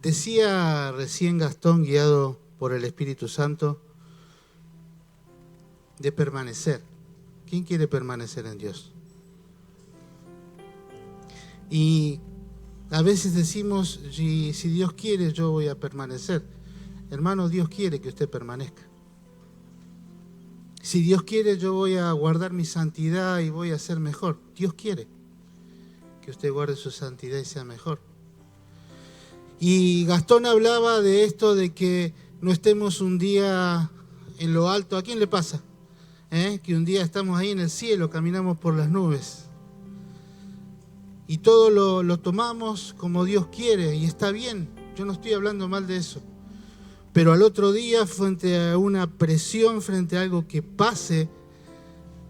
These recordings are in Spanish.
Decía recién Gastón, guiado por el Espíritu Santo, de permanecer. ¿Quién quiere permanecer en Dios? Y a veces decimos, si Dios quiere, yo voy a permanecer. Hermano, Dios quiere que usted permanezca. Si Dios quiere, yo voy a guardar mi santidad y voy a ser mejor. Dios quiere que usted guarde su santidad y sea mejor. Y Gastón hablaba de esto, de que no estemos un día en lo alto. ¿A quién le pasa? Que un día estamos ahí en el cielo, caminamos por las nubes. Y todo lo tomamos como Dios quiere, y está bien. Yo no estoy hablando mal de eso. Pero al otro día, frente a una presión, frente a algo que pase,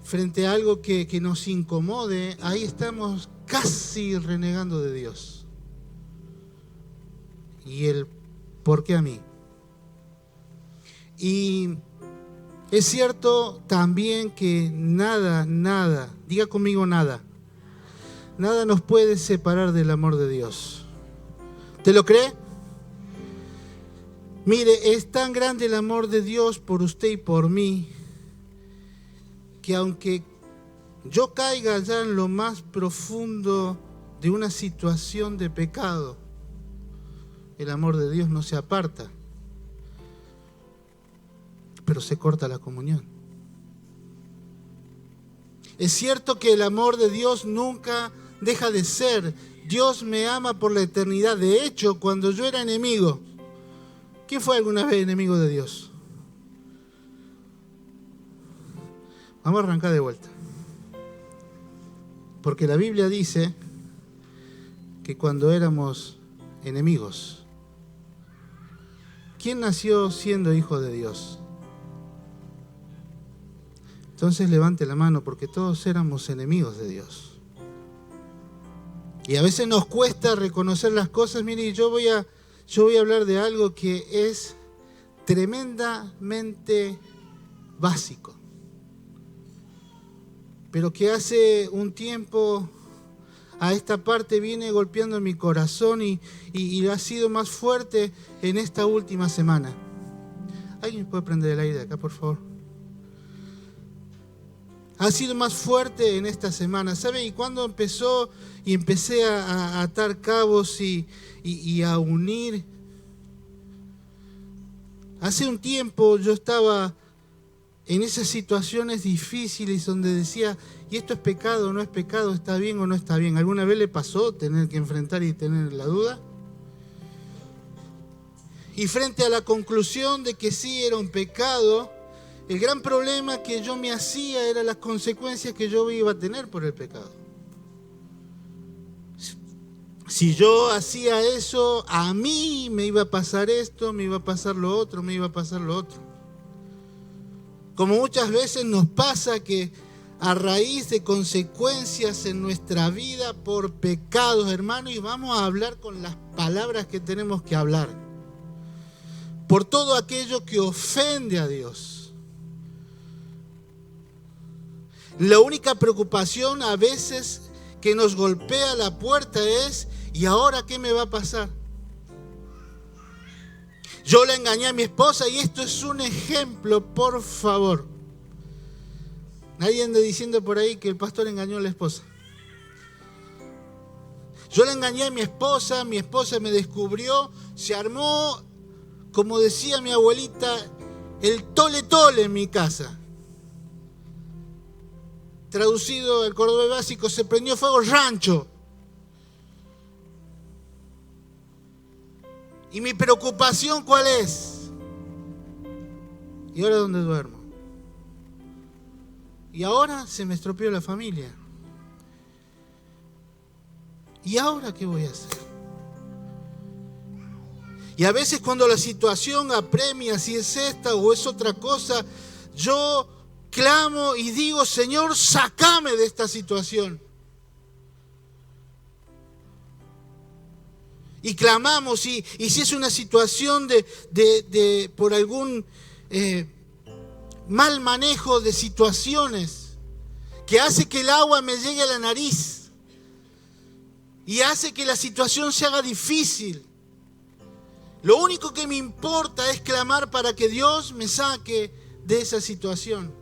frente a algo que nos incomode, ahí estamos casi renegando de Dios. Y el ¿por qué a mí? Y es cierto también que nada, diga conmigo nada nos puede separar del amor de Dios. ¿Te lo cree? Mire, es tan grande el amor de Dios por usted y por mí, que aunque yo caiga ya en lo más profundo de una situación de pecado, el amor de Dios no se aparta, pero se corta la comunión. Es cierto que el amor de Dios nunca deja de ser. Dios me ama por la eternidad. De hecho, cuando yo era enemigo, ¿quién fue alguna vez enemigo de Dios? Vamos a arrancar de vuelta. Porque la Biblia dice que cuando éramos enemigos, ¿quién nació siendo hijo de Dios? Entonces levante la mano, porque todos éramos enemigos de Dios. Y a veces nos cuesta reconocer las cosas. Mire, yo voy a hablar de algo que es tremendamente básico, pero que hace un tiempo a esta parte viene golpeando mi corazón y ha sido más fuerte en esta última semana. ¿Alguien puede prender el aire de acá, por favor? Ha sido más fuerte en esta semana. ¿Sabe? Y cuando empezó y empecé a atar cabos y a unir. Hace un tiempo yo estaba en esas situaciones difíciles donde decía, ¿y esto es pecado o no es pecado? ¿Está bien o no está bien? ¿Alguna vez le pasó tener que enfrentar y tener la duda? Y frente a la conclusión de que sí era un pecado, el gran problema que yo me hacía era las consecuencias que yo iba a tener por el pecado. Si yo hacía eso, a mí me iba a pasar esto, me iba a pasar lo otro, me iba a pasar lo otro. Como muchas veces nos pasa que a raíz de consecuencias en nuestra vida por pecados, hermano, y vamos a hablar con las palabras que tenemos que hablar, por todo aquello que ofende a Dios. La única preocupación a veces que nos golpea la puerta es, ¿y ahora qué me va a pasar? Yo le engañé a mi esposa y esto es un ejemplo, por favor. Nadie anda diciendo por ahí que el pastor engañó a la esposa. Yo le engañé a mi esposa me descubrió, se armó, como decía mi abuelita, el tole en mi casa. Traducido al cordobés básico, se prendió fuego rancho. ¿Y mi preocupación cuál es? ¿Y ahora dónde duermo? Y ahora se me estropeó la familia. ¿Y ahora qué voy a hacer? Y a veces cuando la situación apremia, si es esta o es otra cosa, yo clamo y digo, Señor, sácame de esta situación. Y clamamos, y si es una situación de por algún mal manejo de situaciones que hace que el agua me llegue a la nariz y hace que la situación se haga difícil, Lo único que me importa es clamar para que Dios me saque de esa situación.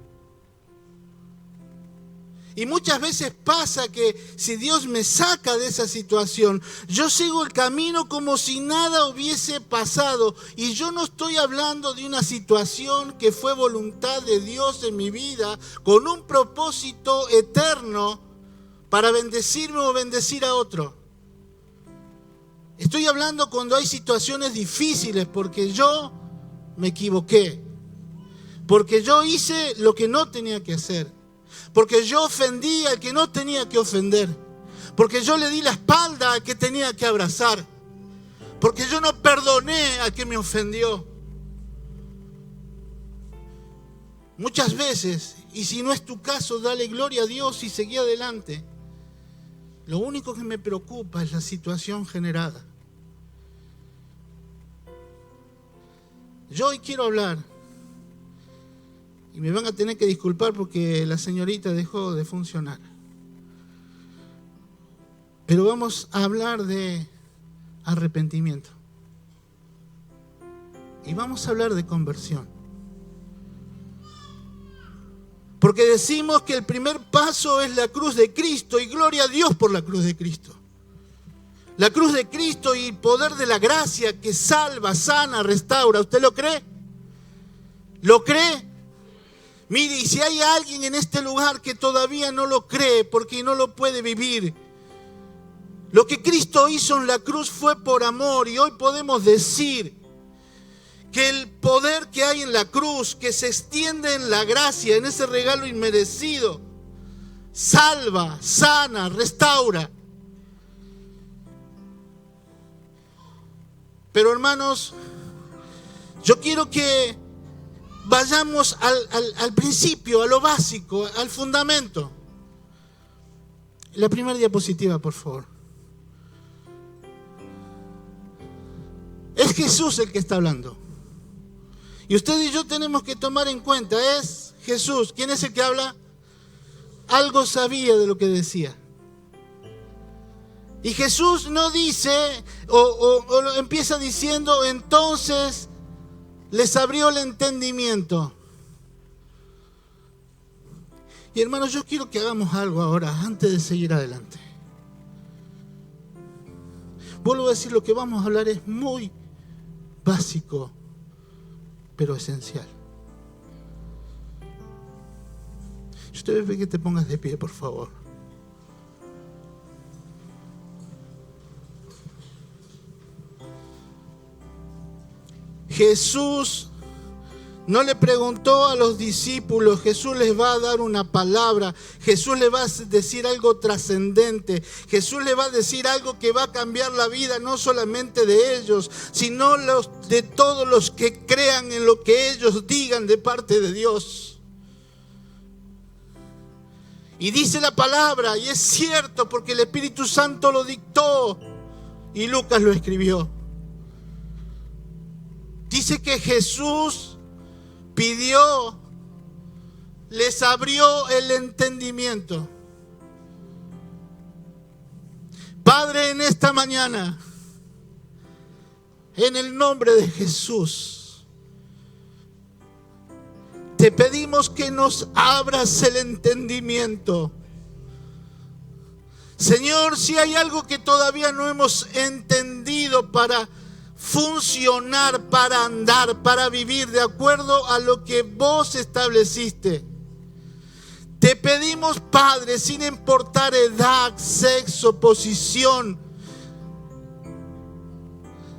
Y muchas veces pasa que si Dios me saca de esa situación, yo sigo el camino como si nada hubiese pasado. Y yo no estoy hablando de una situación que fue voluntad de Dios en mi vida, con un propósito eterno para bendecirme o bendecir a otro. Estoy hablando cuando hay situaciones difíciles, porque yo me equivoqué, porque yo hice lo que no tenía que hacer, porque yo ofendí al que no tenía que ofender, porque yo le di la espalda al que tenía que abrazar, porque yo no perdoné al que me ofendió. Muchas veces, y si no es tu caso, dale gloria a Dios y seguí adelante. Lo único que me preocupa es la situación generada. Yo hoy quiero hablar, y me van a tener que disculpar porque la señorita dejó de funcionar. Pero vamos a hablar de arrepentimiento. Y vamos a hablar de conversión. Porque decimos que el primer paso es la cruz de Cristo, y gloria a Dios por la cruz de Cristo. La cruz de Cristo y el poder de la gracia que salva, sana, restaura. ¿Usted lo cree? ¿Lo cree? Mire, y si hay alguien en este lugar que todavía no lo cree porque no lo puede vivir, lo que Cristo hizo en la cruz fue por amor, y hoy podemos decir que el poder que hay en la cruz, que se extiende en la gracia, en ese regalo inmerecido, salva, sana, restaura. Pero hermanos, yo quiero que vayamos al principio, a lo básico, al fundamento. La primera diapositiva, por favor. Es Jesús el que está hablando. Y usted y yo tenemos que tomar en cuenta, es Jesús. ¿Quién es el que habla? Algo sabía de lo que decía. Y Jesús no dice, o empieza diciendo, entonces les abrió el entendimiento. Y hermanos, yo quiero que hagamos algo ahora, antes de seguir adelante. Vuelvo a decir, lo que vamos a hablar es muy básico, pero esencial. Yo te voy a pedir que te pongas de pie, por favor. Jesús no le preguntó a los discípulos, Jesús les va a dar una palabra, Jesús les va a decir algo trascendente, Jesús les va a decir algo que va a cambiar la vida no solamente de ellos, sino de todos los que crean en lo que ellos digan de parte de Dios. Y dice la palabra, y es cierto porque el Espíritu Santo lo dictó y Lucas lo escribió. Dice que Jesús pidió, les abrió el entendimiento. Padre, en esta mañana, en el nombre de Jesús, te pedimos que nos abras el entendimiento. Señor, si hay algo que todavía no hemos entendido para funcionar, para andar, para vivir de acuerdo a lo que vos estableciste, te pedimos, Padre, sin importar edad, sexo, posición,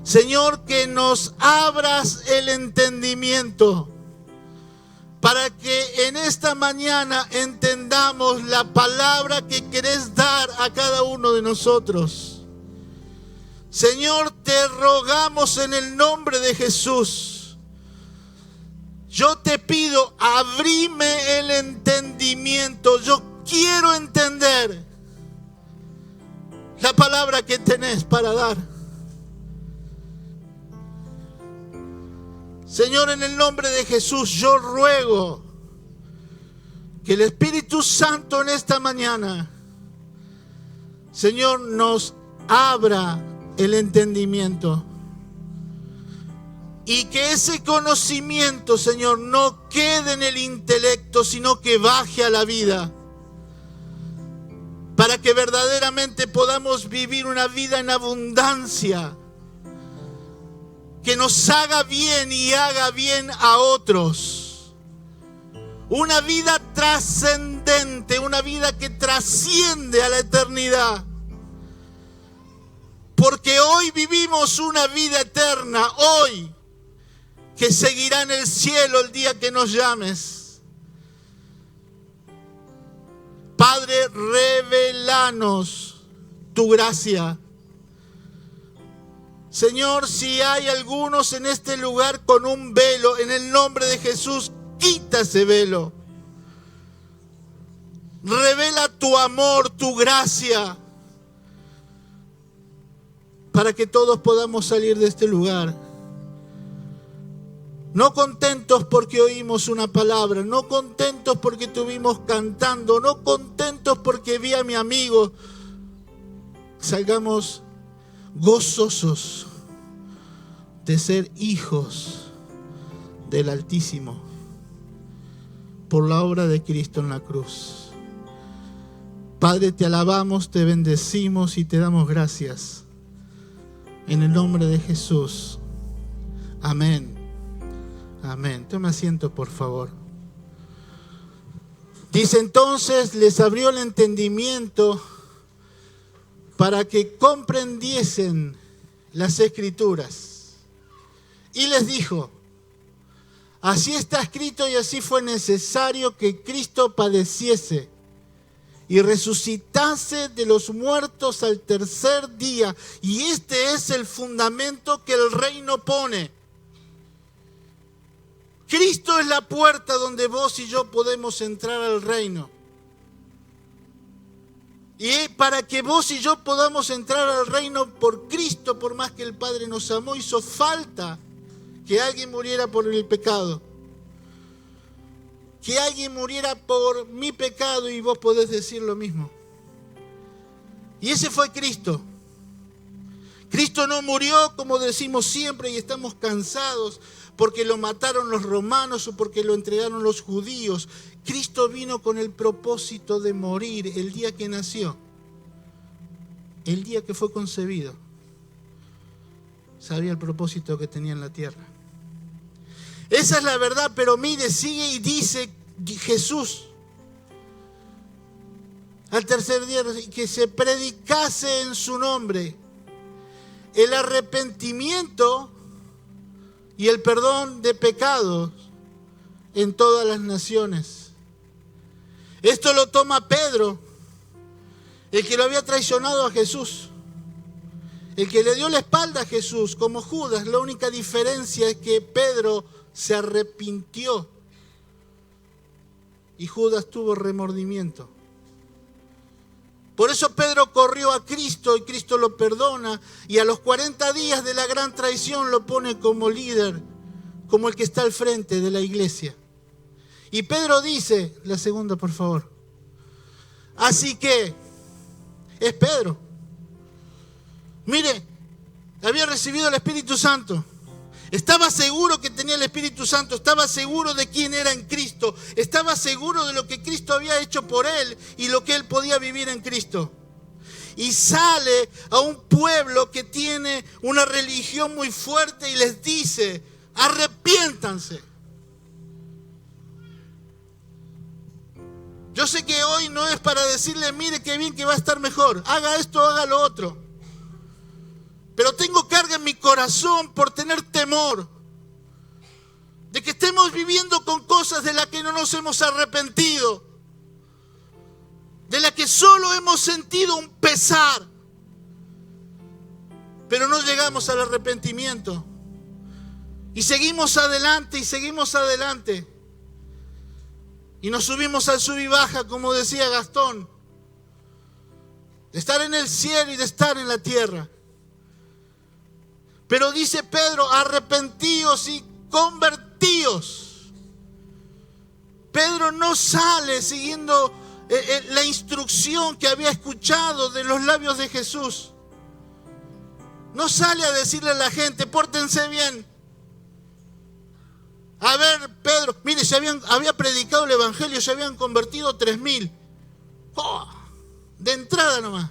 Señor, que nos abras el entendimiento para que en esta mañana entendamos la palabra que querés dar a cada uno de nosotros. Señor, te rogamos en el nombre de Jesús. Yo te pido, abrime el entendimiento. Yo quiero entender la palabra que tenés para dar. Señor, en el nombre de Jesús, yo ruego que el Espíritu Santo en esta mañana, Señor, nos abra el entendimiento. Y que ese conocimiento, Señor, no quede en el intelecto, sino que baje a la vida. Para que verdaderamente podamos vivir una vida en abundancia. Que nos haga bien y haga bien a otros. Una vida trascendente, una vida que trasciende a la eternidad. Porque hoy vivimos una vida eterna, hoy, que seguirá en el cielo el día que nos llames. Padre, revelanos tu gracia. Señor, si hay algunos en este lugar con un velo, en el nombre de Jesús, quita ese velo. Revela tu amor, tu gracia, para que todos podamos salir de este lugar. No contentos porque oímos una palabra, no contentos porque estuvimos cantando, no contentos porque vi a mi amigo. Salgamos gozosos de ser hijos del Altísimo por la obra de Cristo en la cruz. Padre, te alabamos, te bendecimos y te damos gracias. En el nombre de Jesús. Amén. Amén. Tome asiento, por favor. Dice entonces, les abrió el entendimiento para que comprendiesen las Escrituras. Y les dijo, así está escrito y así fue necesario que Cristo padeciese y resucitase de los muertos al tercer día. Y este es el fundamento que el reino pone. Cristo es la puerta donde vos y yo podemos entrar al reino. Y para que vos y yo podamos entrar al reino por Cristo, por más que el Padre nos amó, hizo falta que alguien muriera por el pecado. Que alguien muriera por mi pecado, y vos podés decir lo mismo. Y ese fue Cristo. Cristo no murió, como decimos siempre, y estamos cansados, porque lo mataron los romanos o porque lo entregaron los judíos. Cristo vino con el propósito de morir el día que nació, el día que fue concebido. Sabía el propósito que tenía en la tierra. Esa es la verdad, pero mire, sigue y dice Jesús al tercer día que se predicase en su nombre el arrepentimiento y el perdón de pecados en todas las naciones. Esto lo toma Pedro, el que lo había traicionado a Jesús, el que le dio la espalda a Jesús, como Judas. La única diferencia es que Pedro se arrepintió y Judas tuvo remordimiento. Por eso Pedro corrió a Cristo y Cristo lo perdona, y a los 40 días de la gran traición lo pone como líder, como el que está al frente de la iglesia. Y Pedro dice, la segunda por favor, así que es Pedro. Mire, había recibido el Espíritu Santo. Estaba seguro que tenía el Espíritu Santo, estaba seguro de quién era en Cristo, estaba seguro de lo que Cristo había hecho por él y lo que él podía vivir en Cristo. Y sale a un pueblo que tiene una religión muy fuerte y les dice, arrepiéntanse. Yo sé que hoy no es para decirle, mire qué bien que va a estar mejor, haga esto, haga lo otro. Pero tengo carga en mi corazón por tener temor de que estemos viviendo con cosas de las que no nos hemos arrepentido, de las que solo hemos sentido un pesar, pero no llegamos al arrepentimiento. Y seguimos adelante y seguimos adelante. Y nos subimos al sub y baja, como decía Gastón, de estar en el cielo y de estar en la tierra. Pero dice Pedro, arrepentíos y convertíos. Pedro no sale siguiendo la instrucción que había escuchado de los labios de Jesús. No sale a decirle a la gente, pórtense bien. A ver, Pedro, mire, había predicado el evangelio, se habían convertido 3.000. Oh, de entrada nomás.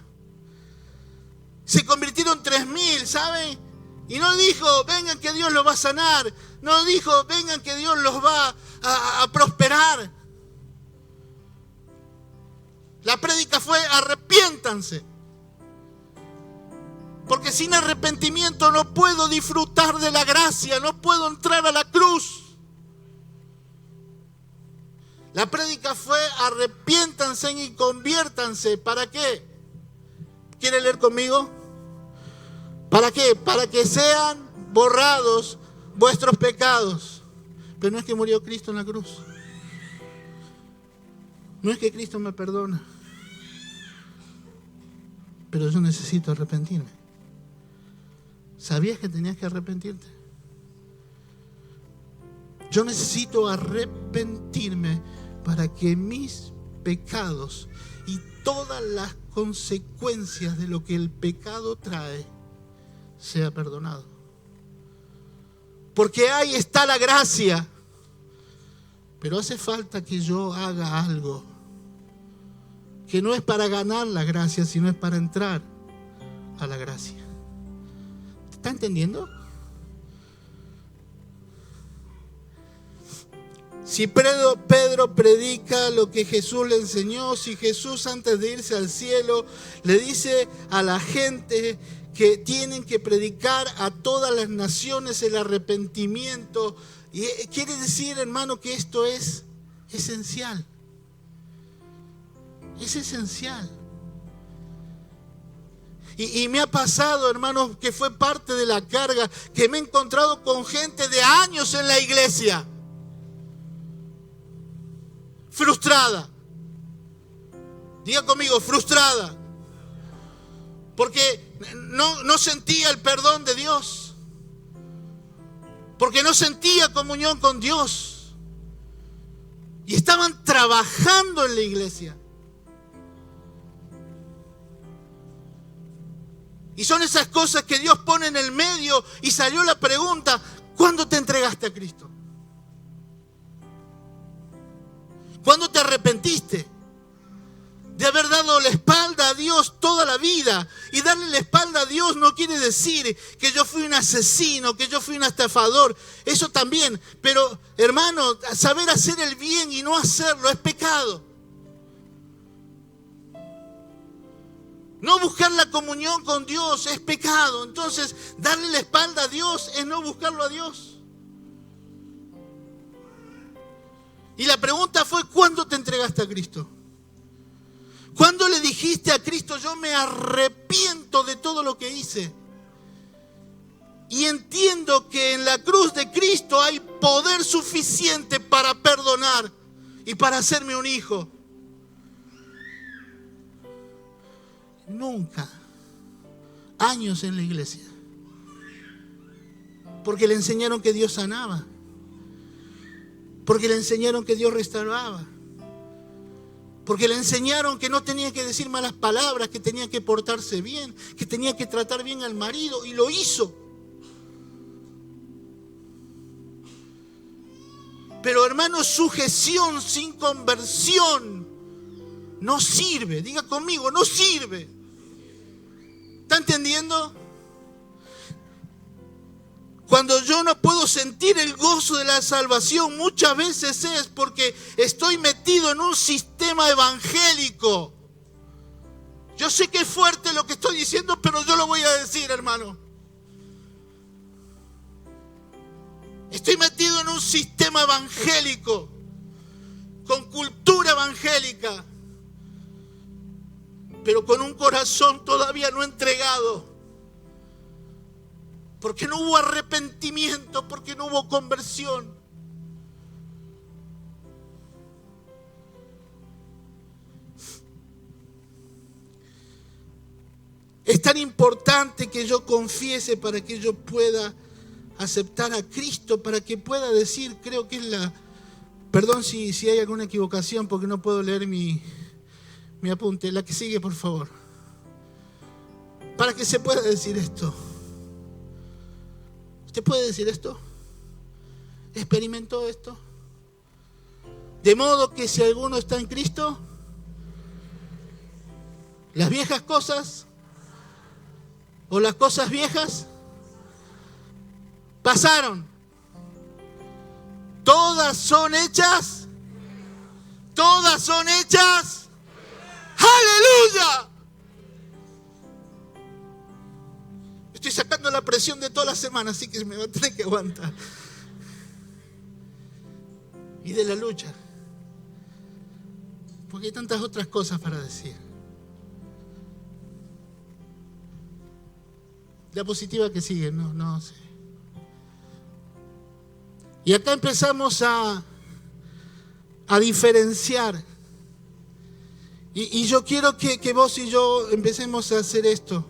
Se convirtieron 3.000, ¿saben? Y no dijo, vengan que Dios los va a sanar. No dijo, vengan que Dios los va a prosperar. La prédica fue, arrepiéntanse. Porque sin arrepentimiento no puedo disfrutar de la gracia, no puedo entrar a la cruz. La prédica fue, arrepiéntanse y conviértanse. ¿Para qué? ¿Quiere leer conmigo? ¿Para qué? Para que sean borrados vuestros pecados. Pero no es que murió Cristo en la cruz. No es que Cristo me perdona. Pero yo necesito arrepentirme. ¿Sabías que tenías que arrepentirte? Yo necesito arrepentirme para que mis pecados y todas las consecuencias de lo que el pecado trae sea perdonado. Porque ahí está la gracia. Pero hace falta que yo haga algo que no es para ganar la gracia, sino es para entrar a la gracia. ¿Está entendiendo? Si Pedro predica lo que Jesús le enseñó, si Jesús antes de irse al cielo le dice a la gente que tienen que predicar a todas las naciones el arrepentimiento, y quiere decir, hermano, que esto es esencial. Es esencial. Y me ha pasado, hermanos, que fue parte de la carga, que me he encontrado con gente de años en la iglesia, frustrada. Diga conmigo, frustrada. Porque no sentía el perdón de Dios. Porque no sentía comunión con Dios. Y estaban trabajando en la iglesia. Y son esas cosas que Dios pone en el medio. Y salió la pregunta, ¿cuándo te entregaste a Cristo? ¿Cuándo te arrepentiste de haber dado la espalda a Dios toda la vida? Y darle la espalda a Dios no quiere decir que yo fui un asesino, que yo fui un estafador. Eso también. Pero, hermano, saber hacer el bien y no hacerlo es pecado. No buscar la comunión con Dios es pecado. Entonces, darle la espalda a Dios es no buscarlo a Dios. Y la pregunta fue, ¿cuándo te entregaste a Cristo? ¿Cuándo le dijiste a Cristo, yo me arrepiento de todo lo que hice? Y entiendo que en la cruz de Cristo hay poder suficiente para perdonar y para hacerme un hijo. Nunca. Años en la iglesia. Porque le enseñaron que Dios sanaba. Porque le enseñaron que Dios restauraba. Porque le enseñaron que no tenía que decir malas palabras, que tenía que portarse bien, que tenía que tratar bien al marido, y lo hizo. Pero, hermano, sujeción sin conversión no sirve. Diga conmigo, no sirve. ¿Está entendiendo? Cuando yo no puedo sentir el gozo de la salvación, muchas veces es porque estoy metido en un sistema evangélico. Yo sé que es fuerte lo que estoy diciendo, pero yo lo voy a decir, hermano. Estoy metido en un sistema evangélico, con cultura evangélica, pero con un corazón todavía no entregado. Porque no hubo arrepentimiento, porque no hubo conversión. Es tan importante que yo confiese para que yo pueda aceptar a Cristo, para que pueda decir, creo que es la... Perdón si hay alguna equivocación, porque no puedo leer mi apunte. La que sigue, por favor. Para que se pueda decir esto. ¿Usted puede decir esto? experimentó esto? De modo que si alguno está en Cristo, las viejas cosas o las cosas viejas pasaron. Todas son hechas. Todas son hechas. ¡Aleluya! Estoy sacando la presión de toda la semana, así que me va a tener que aguantar. Y de la lucha. Porque hay tantas otras cosas para decir. La positiva que sigue, no sé. Y acá empezamos a diferenciar. Y yo quiero que vos y yo empecemos a hacer esto.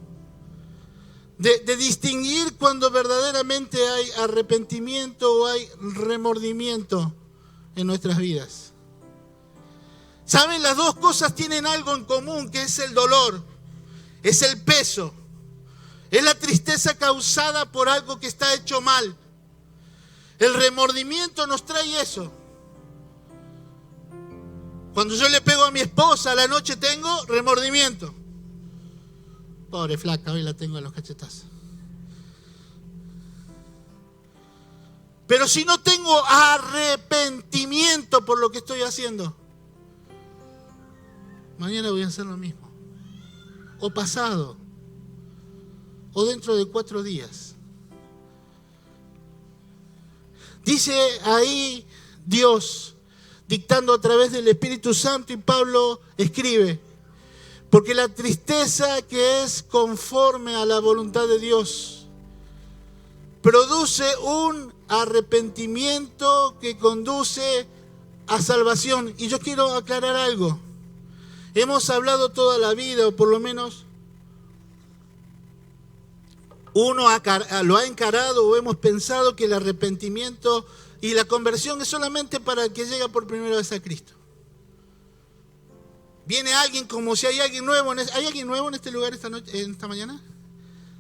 De distinguir cuando verdaderamente hay arrepentimiento o hay remordimiento en nuestras vidas. ¿Saben? Las dos cosas tienen algo en común, que es el dolor, es el peso, es la tristeza causada por algo que está hecho mal. El remordimiento nos trae eso. Cuando yo le pego a mi esposa a la noche tengo remordimiento. Pobre flaca, hoy la tengo a los cachetazos. Pero si no tengo arrepentimiento por lo que estoy haciendo, mañana voy a hacer lo mismo. O pasado. O dentro de 4 días. Dice ahí Dios, dictando a través del Espíritu Santo, y Pablo escribe: porque la tristeza que es conforme a la voluntad de Dios produce un arrepentimiento que conduce a salvación. Y yo quiero aclarar algo. Hemos hablado toda la vida, o por lo menos uno lo ha encarado o hemos pensado que el arrepentimiento y la conversión es solamente para el que llega por primera vez a Cristo. Viene alguien como si hay alguien nuevo. ¿Hay alguien nuevo en este lugar esta mañana?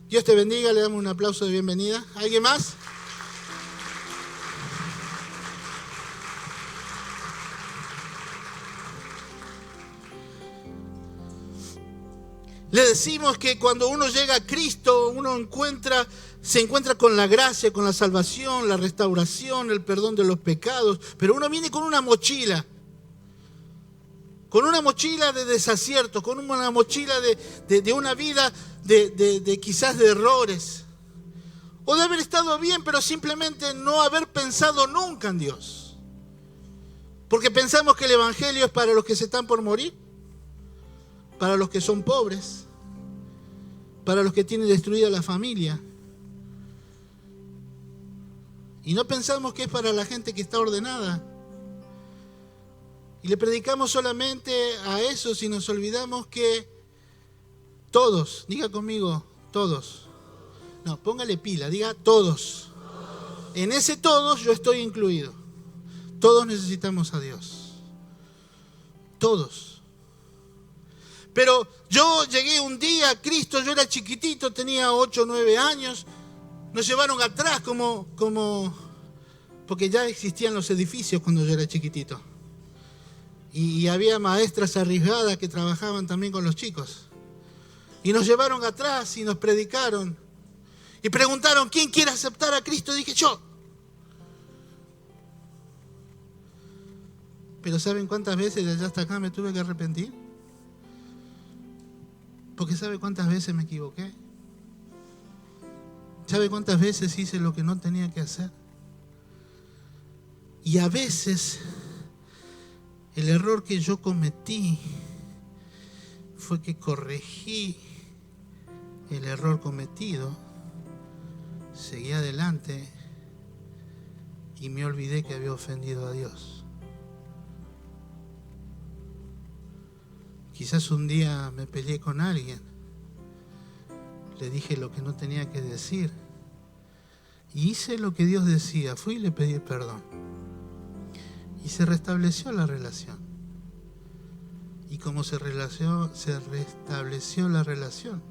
Dios te bendiga, le damos un aplauso de bienvenida. ¿Alguien más? Le decimos que cuando uno llega a Cristo, uno se encuentra con la gracia, con la salvación, la restauración, el perdón de los pecados, pero uno viene con una mochila. Con una mochila de desaciertos, con una mochila de una vida de quizás de errores. O de haber estado bien, pero simplemente no haber pensado nunca en Dios. Porque pensamos que el Evangelio es para los que se están por morir, para los que son pobres, para los que tienen destruida la familia. Y no pensamos que es para la gente que está ordenada. Y le predicamos solamente a esos y nos olvidamos que todos, diga conmigo, todos. No, póngale pila, diga todos. En ese todos yo estoy incluido. Todos necesitamos a Dios. Todos. Pero yo llegué un día a Cristo, yo era chiquitito, tenía 8 o 9 años. Nos llevaron atrás porque ya existían los edificios cuando yo era chiquitito. Y había maestras arriesgadas que trabajaban también con los chicos. Y nos llevaron atrás y nos predicaron. Y preguntaron, ¿quién quiere aceptar a Cristo? Y dije, yo. Pero ¿saben cuántas veces de allá hasta acá me tuve que arrepentir? Porque ¿sabe cuántas veces me equivoqué? ¿Sabe cuántas veces hice lo que no tenía que hacer? Y a veces el error que yo cometí fue que corregí el error cometido, seguí adelante y me olvidé que había ofendido a Dios. Quizás un día me peleé con alguien, le dije lo que no tenía que decir y hice lo que Dios decía, fui y le pedí perdón. Y se restableció la relación. Y como se restableció la relación,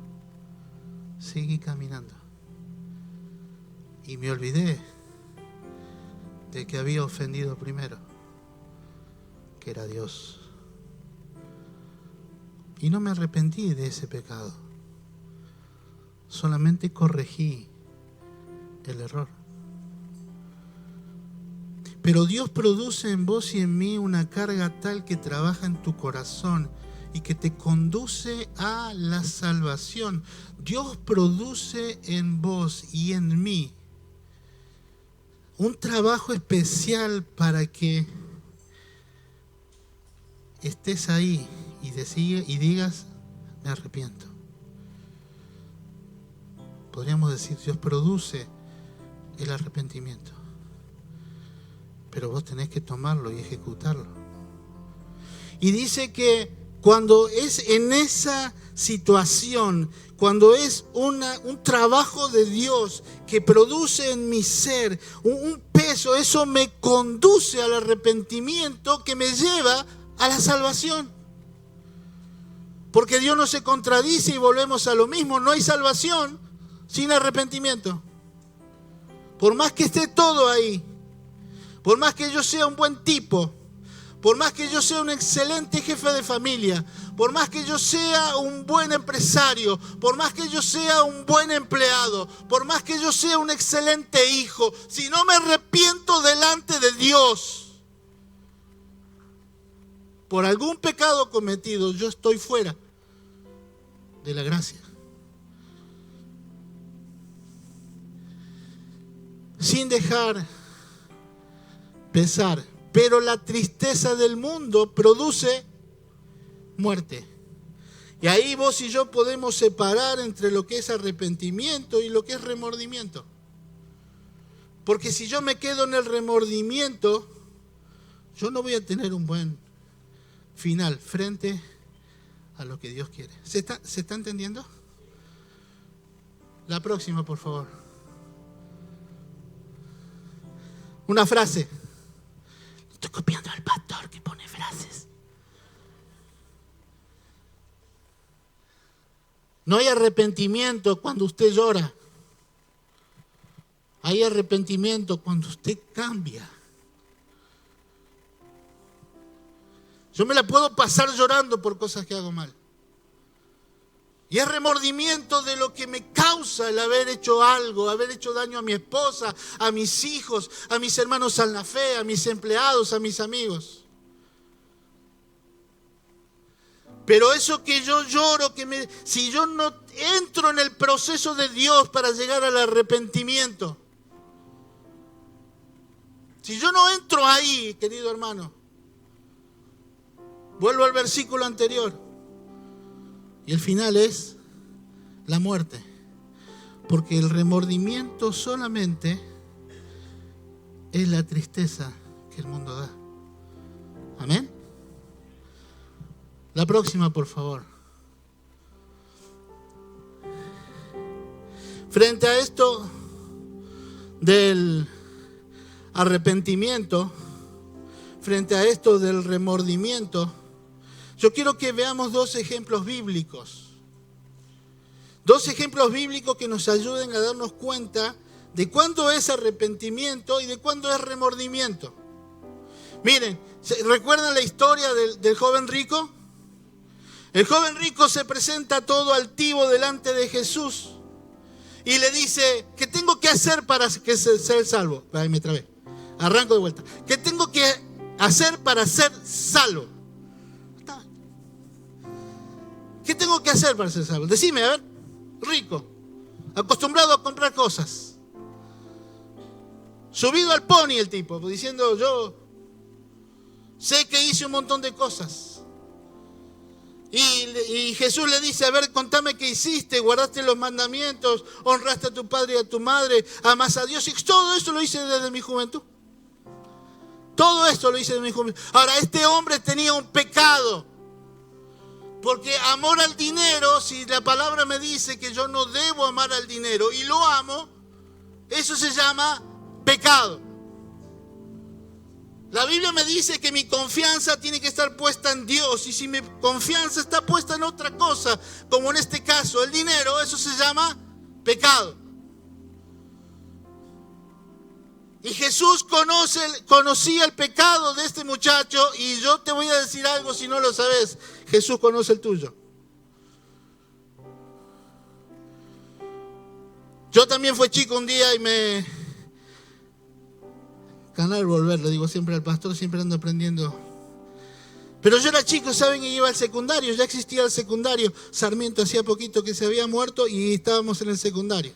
seguí caminando. Y me olvidé del que había ofendido primero, que era Dios. Y no me arrepentí de ese pecado. Solamente corregí el error. Pero Dios produce en vos y en mí una carga tal que trabaja en tu corazón y que te conduce a la salvación. Dios produce en vos y en mí un trabajo especial para que estés ahí y digas, me arrepiento. Podríamos decir, Dios produce el arrepentimiento, pero vos tenés que tomarlo y ejecutarlo. Y dice que cuando es en esa situación, cuando es un trabajo de Dios que produce en mi ser un peso, eso me conduce al arrepentimiento que me lleva a la salvación. Porque Dios no se contradice y volvemos a lo mismo. No hay salvación sin arrepentimiento. Por más que esté todo ahí, por más que yo sea un buen tipo, por más que yo sea un excelente jefe de familia, por más que yo sea un buen empresario, por más que yo sea un buen empleado, por más que yo sea un excelente hijo, si no me arrepiento delante de Dios por algún pecado cometido, yo estoy fuera de la gracia. Sin dejar pesar. Pero la tristeza del mundo produce muerte. Y ahí vos y yo podemos separar entre lo que es arrepentimiento y lo que es remordimiento. Porque si yo me quedo en el remordimiento, yo no voy a tener un buen final frente a lo que Dios quiere. ¿Se está entendiendo? La próxima, por favor. Una frase. Estoy copiando al pastor que pone frases. No hay arrepentimiento cuando usted llora. Hay arrepentimiento cuando usted cambia. Yo me la puedo pasar llorando por cosas que hago mal. Y es remordimiento de lo que me causa el haber hecho algo, haber hecho daño a mi esposa, a mis hijos, a mis hermanos en la fe, a mis empleados, a mis amigos. Pero eso que yo lloro, si yo no entro en el proceso de Dios para llegar al arrepentimiento, si yo no entro ahí, querido hermano, vuelvo al versículo anterior. Y el final es la muerte. Porque el remordimiento solamente es la tristeza que el mundo da. Amén. La próxima, por favor. Frente a esto del arrepentimiento, frente a esto del remordimiento, yo quiero que veamos dos ejemplos bíblicos. Dos ejemplos bíblicos que nos ayuden a darnos cuenta de cuándo es arrepentimiento y de cuándo es remordimiento. Miren, ¿recuerdan la historia del joven rico? El joven rico se presenta todo altivo delante de Jesús y le dice, ¿qué tengo que hacer para ser salvo? Ahí me trabé. Arranco de vuelta. ¿Qué tengo que hacer para ser salvo? ¿Qué tengo que hacer para ser salvo? Decime, a ver, rico, acostumbrado a comprar cosas. Subido al pony el tipo, diciendo, yo sé que hice un montón de cosas. Y Jesús le dice, a ver, contame qué hiciste, guardaste los mandamientos, honraste a tu padre y a tu madre, amas a Dios. Y todo eso lo hice desde mi juventud. Todo esto lo hice desde mi juventud. Ahora, este hombre tenía un pecado. Porque amor al dinero, si la palabra me dice que yo no debo amar al dinero y lo amo, eso se llama pecado. La Biblia me dice que mi confianza tiene que estar puesta en Dios, y si mi confianza está puesta en otra cosa, como en este caso el dinero, eso se llama pecado. Y Jesús conocía el pecado de este muchacho, y yo te voy a decir algo si no lo sabes. Jesús conoce el tuyo. Yo también fui chico un día y me... Ganar volver, le digo siempre al pastor, siempre ando aprendiendo. Pero yo era chico, ¿saben? Y iba al secundario, ya existía el secundario. Sarmiento hacía poquito que se había muerto y estábamos en el secundario.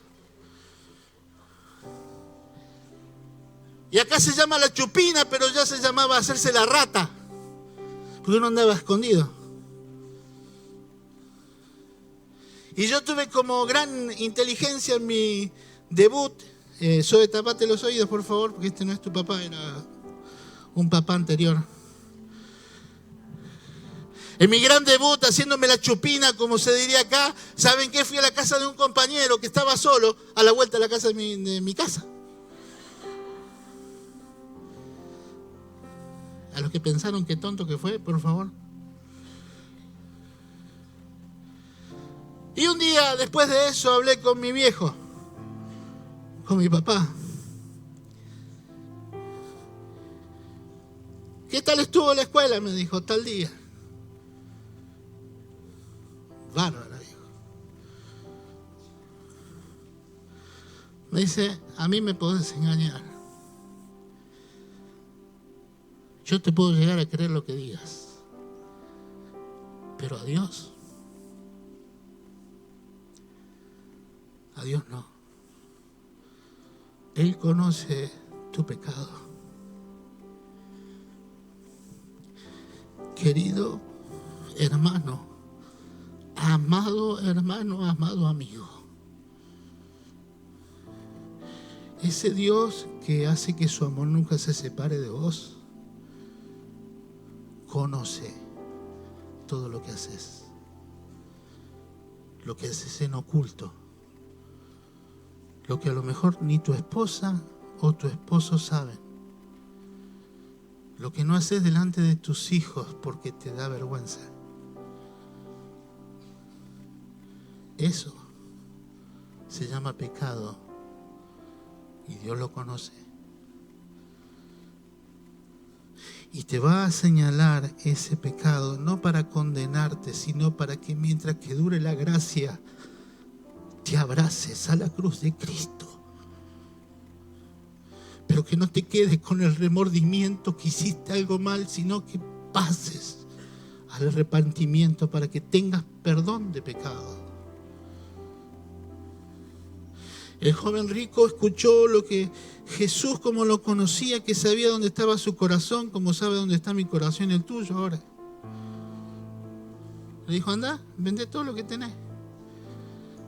Y acá se llama la chupina, pero ya se llamaba hacerse la rata, porque uno andaba escondido. Y yo tuve como gran inteligencia en mi debut. Zoe, tapate los oídos, por favor, porque este no es tu papá, era un papá anterior. En mi gran debut, haciéndome la chupina, como se diría acá, ¿saben qué? Fui a la casa de un compañero que estaba solo, a la vuelta de la casa de mi casa. A los que pensaron qué tonto que fue, por favor. Y un día después de eso hablé con mi viejo, con mi papá. ¿Qué tal estuvo la escuela? Me dijo, tal día. Bárbara, viejo. Me dice, a mí me podés engañar. Yo te puedo llegar a creer lo que digas, pero a Dios no. Él conoce tu pecado. Querido hermano, amado hermano, amado amigo, ese Dios que hace que su amor nunca se separe de vos, conoce todo lo que haces en oculto, lo que a lo mejor ni tu esposa o tu esposo saben, lo que no haces delante de tus hijos porque te da vergüenza. Eso se llama pecado y Dios lo conoce. Y te va a señalar ese pecado, no para condenarte, sino para que mientras que dure la gracia, te abraces a la cruz de Cristo. Pero que no te quedes con el remordimiento que hiciste algo mal, sino que pases al arrepentimiento para que tengas perdón de pecado. El joven rico escuchó lo que Jesús, como lo conocía, que sabía dónde estaba su corazón, como sabe dónde está mi corazón y el tuyo ahora. Le dijo, anda, vende todo lo que tenés.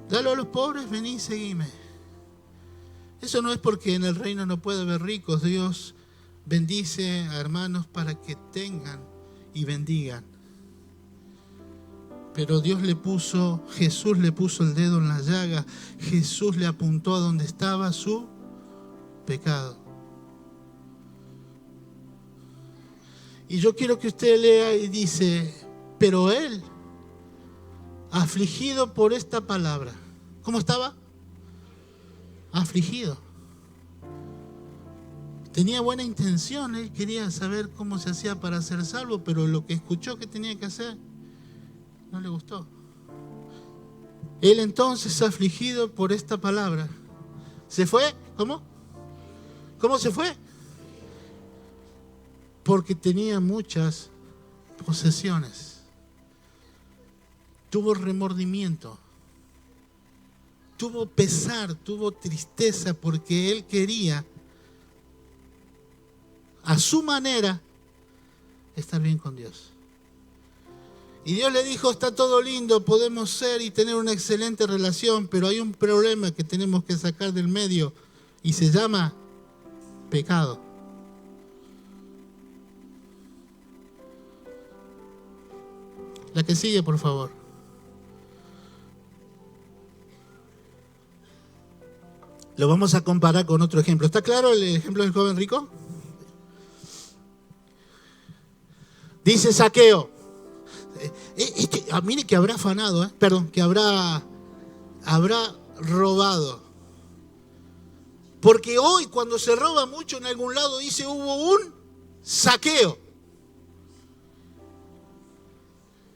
Dalo a los pobres, vení y seguime. Eso no es porque en el reino no puede haber ricos. Dios bendice a hermanos para que tengan y bendigan. Pero Jesús le puso el dedo en la llaga. Jesús le apuntó a donde estaba su pecado. Y yo quiero que usted lea y dice, pero él, afligido por esta palabra. ¿Cómo estaba? Afligido. Tenía buena intención, él quería saber cómo se hacía para ser salvo, pero lo que escuchó que tenía que hacer no le gustó. Él entonces, afligido por esta palabra, ¿se fue? ¿Cómo? ¿Cómo se fue? Porque tenía muchas posesiones. Tuvo remordimiento, tuvo pesar, tuvo tristeza, porque él quería, a su manera, estar bien con Dios. Y Dios le dijo, está todo lindo, podemos ser y tener una excelente relación, pero hay un problema que tenemos que sacar del medio y se llama pecado. La que sigue, por favor. Lo vamos a comparar con otro ejemplo. ¿Está claro el ejemplo del joven rico? Dice Zaqueo. Mire que habrá afanado, que habrá robado. Porque hoy cuando se roba mucho en algún lado dice hubo un saqueo.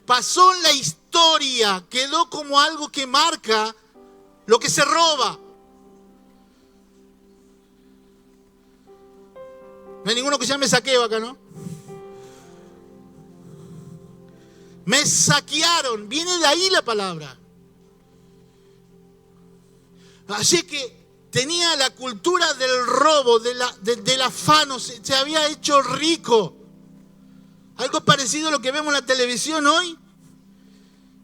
Pasó en la historia, quedó como algo que marca lo que se roba. No hay ninguno que se llame saqueo acá, ¿no? Me saquearon, viene de ahí la palabra. Así que tenía la cultura del robo, del afano, se había hecho rico. Algo parecido a lo que vemos en la televisión hoy.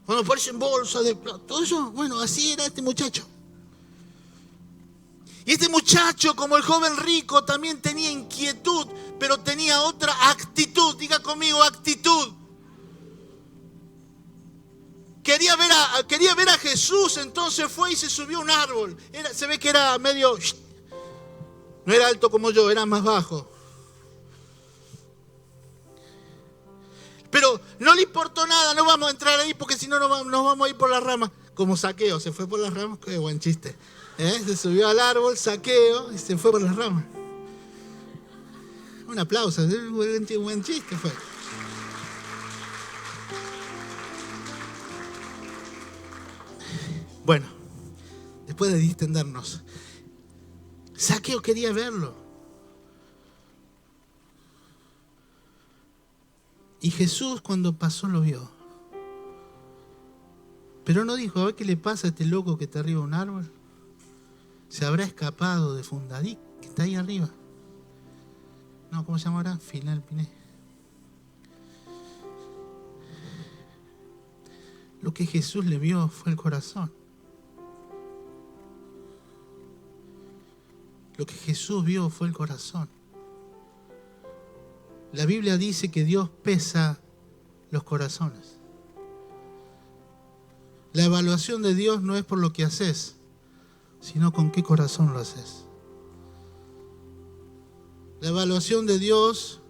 Cuando aparecen bolsas de plata, todo eso, bueno, así era este muchacho. Y este muchacho, como el joven rico, también tenía inquietud, pero tenía otra actitud. Diga conmigo, actitud. Quería ver a Jesús, entonces fue y se subió a un árbol. Se ve que era medio... No era alto como yo, era más bajo. Pero no le importó nada, no vamos a entrar ahí porque si no nos vamos a ir por las ramas. Como Saqueo, se fue por las ramas, qué buen chiste. Se subió al árbol, Saqueo, y se fue por las ramas. Un aplauso, un buen chiste fue. Bueno, después de distendernos, Saqueo quería verlo. Y Jesús cuando pasó lo vio. Pero no dijo, a ver qué le pasa a este loco que está arriba de un árbol. Se habrá escapado de Fundadí, que está ahí arriba. No, ¿cómo se llama ahora? Final Piné. Lo que Jesús le vio fue el corazón. Lo que Jesús vio fue el corazón. La Biblia dice que Dios pesa los corazones. La evaluación de Dios no es por lo que haces, sino con qué corazón lo haces. La evaluación de Dios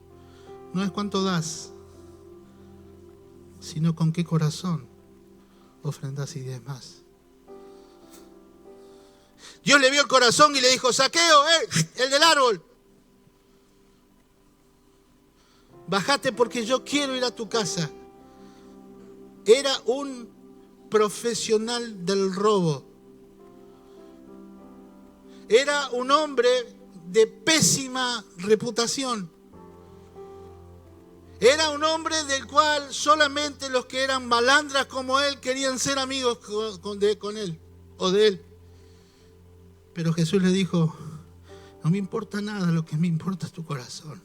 no es cuánto das, sino con qué corazón ofrendas y demás. Dios le vio el corazón y le dijo, Saqueo, el del árbol. Bájate porque yo quiero ir a tu casa. Era un profesional del robo. Era un hombre de pésima reputación. Era un hombre del cual solamente los que eran malandras como él querían ser amigos con él o de él. Pero Jesús le dijo, no me importa nada, lo que me importa es tu corazón.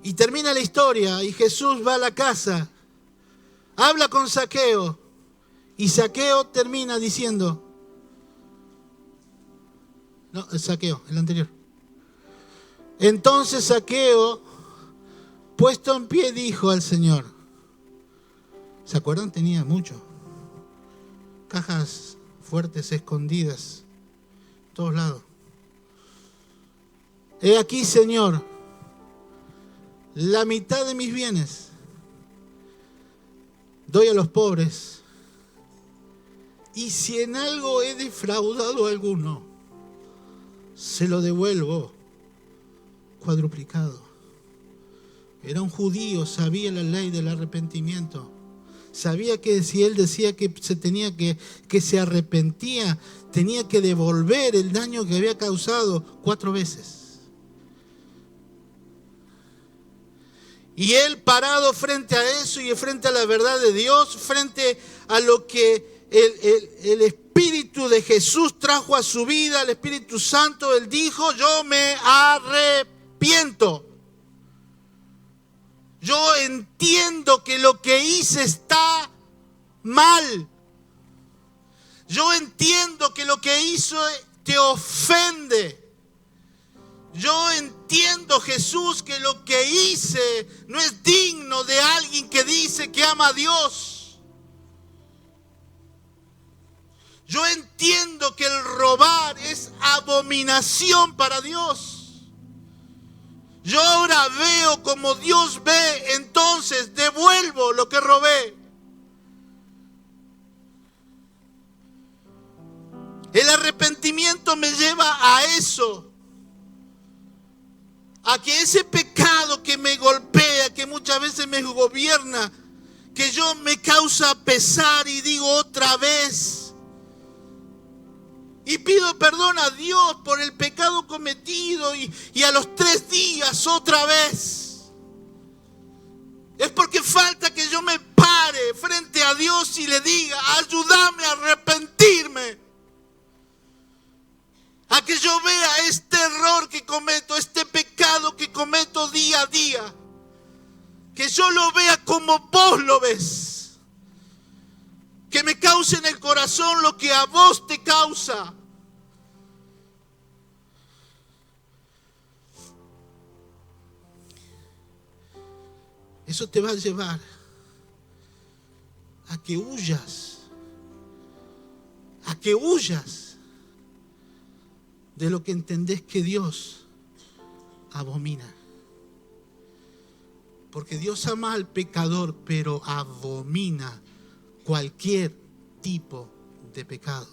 Y termina la historia y Jesús va a la casa, habla con Saqueo y Saqueo termina diciendo, no, Saqueo, el anterior. Entonces Saqueo, puesto en pie, dijo al Señor, ¿se acuerdan? Tenía mucho, cajas fuertes escondidas, todos lados. He aquí, Señor, la mitad de mis bienes doy a los pobres. Y si en algo he defraudado a alguno, se lo devuelvo cuadruplicado. Era un judío, sabía la ley del arrepentimiento. Sabía que si él decía que se arrepentía, tenía que devolver el daño que había causado 4 veces. Y él parado frente a eso y frente a la verdad de Dios, frente a lo que el Espíritu de Jesús trajo a su vida, el Espíritu Santo, él dijo, yo me arrepiento. Yo entiendo que lo que hice está mal. Yo entiendo que lo que hizo te ofende. Yo entiendo, Jesús, que lo que hice no es digno de alguien que dice que ama a Dios. Yo entiendo que el robar es abominación para Dios. Yo ahora veo como Dios ve, entonces devuelvo lo que robé. arrepentimiento me lleva a eso. A que ese pecado que me golpea, que muchas veces me gobierna, que yo me causa pesar y digo otra vez. Y pido perdón a Dios por el pecado cometido y a los 3 días otra vez. Es porque falta que yo me pare frente a Dios y le diga, ayúdame a arrepentirme. A que yo vea este error que cometo, este pecado que cometo día a día. Que yo lo vea como vos lo ves. Que me cause en el corazón lo que a vos te causa. Eso te va a llevar a que huyas. A que huyas de lo que entendés que Dios abomina. Porque Dios ama al pecador, pero abomina cualquier tipo de pecado.